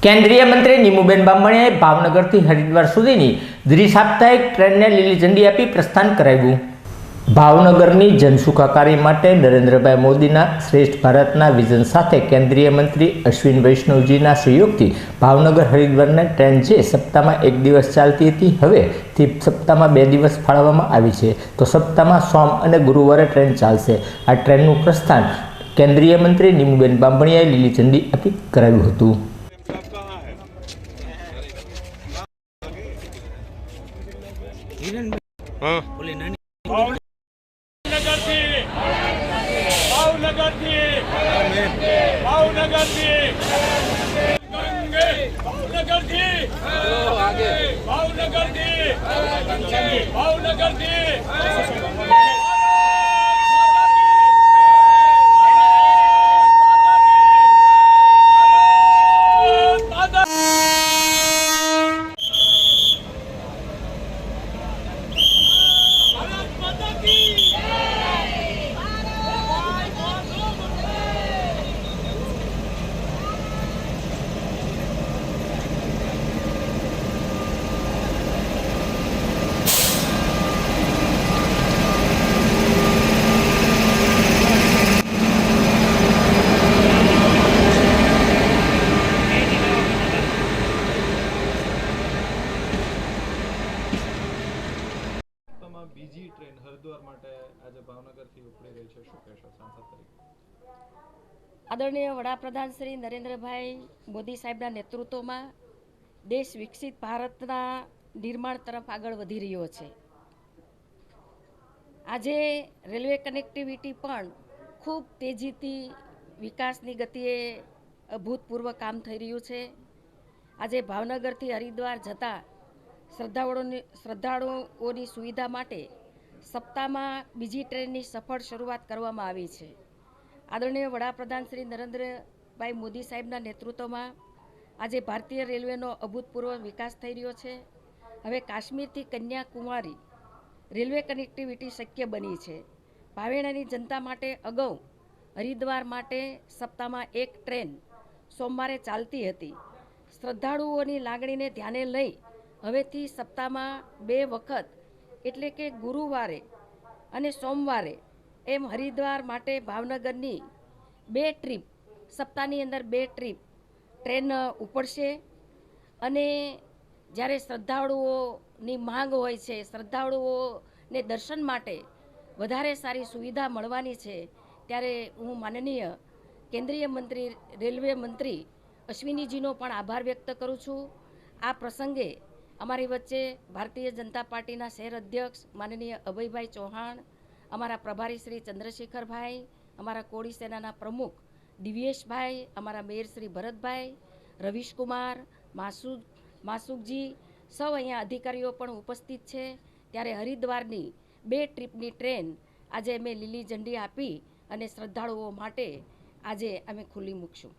કેન્દ્રીય મંત્રી નીમુબેન બાંભણીયાએ ભાવનગરથી હરિદ્વાર સુધીની દ્વિસાપ્તાહિક ટ્રેનને લીલી ઝંડી આપી પ્રસ્થાન કરાવ્યું. ભાવનગરની જનસુખાકારી માટે નરેન્દ્રભાઈ મોદીના શ્રેષ્ઠ ભારતના વિઝન સાથે કેન્દ્રીય મંત્રી અશ્વિન વૈષ્ણવજીના સહયોગથી ભાવનગર હરિદ્વારને ટ્રેન જે સપ્તાહમાં એક દિવસ ચાલતી હતી હવેથી સપ્તાહમાં 2 દિવસ ફાળવવામાં આવી છે. તો સપ્તાહમાં સોમ અને ગુરુવારે ટ્રેન ચાલશે. આ ટ્રેનનું પ્રસ્થાન કેન્દ્રીય મંત્રી નીમુબેન બાંભણીયાએ લીલી ઝંડી આપી કરાવ્યું હતું. બીજી ટ્રેન હરિદ્વાર માટે આજે ભાવનગરથી ઉપડી રહી છે, શું કહેશો સાંસદ તરીકે? આદરણીય વડાપ્રધાન શ્રી નરેન્દ્રભાઈ મોદી સાહેબના નેતૃત્વમાં દેશ વિકસિત ભારતના નિર્માણ તરફ આગળ વધી રહ્યો છે. આજે રેલવે કનેક્ટિવિટી પણ ખૂબ તેજીથી વિકાસની ગતિએ અભૂતપૂર્વ કામ થઈ રહ્યું છે. આજે ભાવનગરથી હરિદ્વાર જતા શ્રદ્ધાળુઓની સુવિધા માટે સપ્તાહમાં બીજી ટ્રેનની સફળ શરૂઆત કરવામાં આવી છે. આદરણીય વડાપ્રધાન શ્રી નરેન્દ્રભાઈ મોદી સાહેબના નેતૃત્વમાં આજે ભારતીય રેલવેનો અભૂતપૂર્વ વિકાસ થઈ રહ્યો છે. હવે કાશ્મીરથી કન્યાકુમારી રેલવે કનેક્ટિવિટી શક્ય બની છે. ભાવેણાની જનતા માટે અગાઉ હરિદ્વાર માટે સપ્તાહમાં એક ટ્રેન સોમવારે ચાલતી હતી. શ્રદ્ધાળુઓની લાગણીને ધ્યાને લઈ હવેથી સપ્તાહમાં 2 વખત એટલે કે ગુરુવારે અને સોમવારે એમ હરિદ્વાર માટે ભાવનગરની 2 ટ્રીપ સપ્તાહની અંદર 2 ટ્રીપ ટ્રેન ઉપડશે. અને જ્યારે શ્રદ્ધાળુઓની માંગ હોય છે, શ્રદ્ધાળુઓને દર્શન માટે વધારે સારી સુવિધા મળવાની છે, ત્યારે હું માનનીય કેન્દ્રીય મંત્રી રેલવે મંત્રી અશ્વિનીજીનો પણ આભાર વ્યક્ત કરું છું. આ પ્રસંગે અમારી વચ્ચે ભારતીય જનતા પાર્ટીના શહેર અધ્યક્ષ માનનીય અભયભાઈ ચૌહાણ, અમારા પ્રભારી શ્રી ચંદ્રશેખરભાઈ, અમારા કોળી સેનાના પ્રમુખ દિવ્યેશભાઈ, અમારા મેયર શ્રી ભરતભાઈ, રવિશકુમાર, માસુકજી સૌ અહીંયા અધિકારીઓ પણ ઉપસ્થિત છે. ત્યારે હરિદ્વારની 2 ટ્રીપની ટ્રેન આજે અમે લીલી ઝંડી આપી અને શ્રદ્ધાળુઓ માટે આજે અમે ખુલ્લી મૂકશું.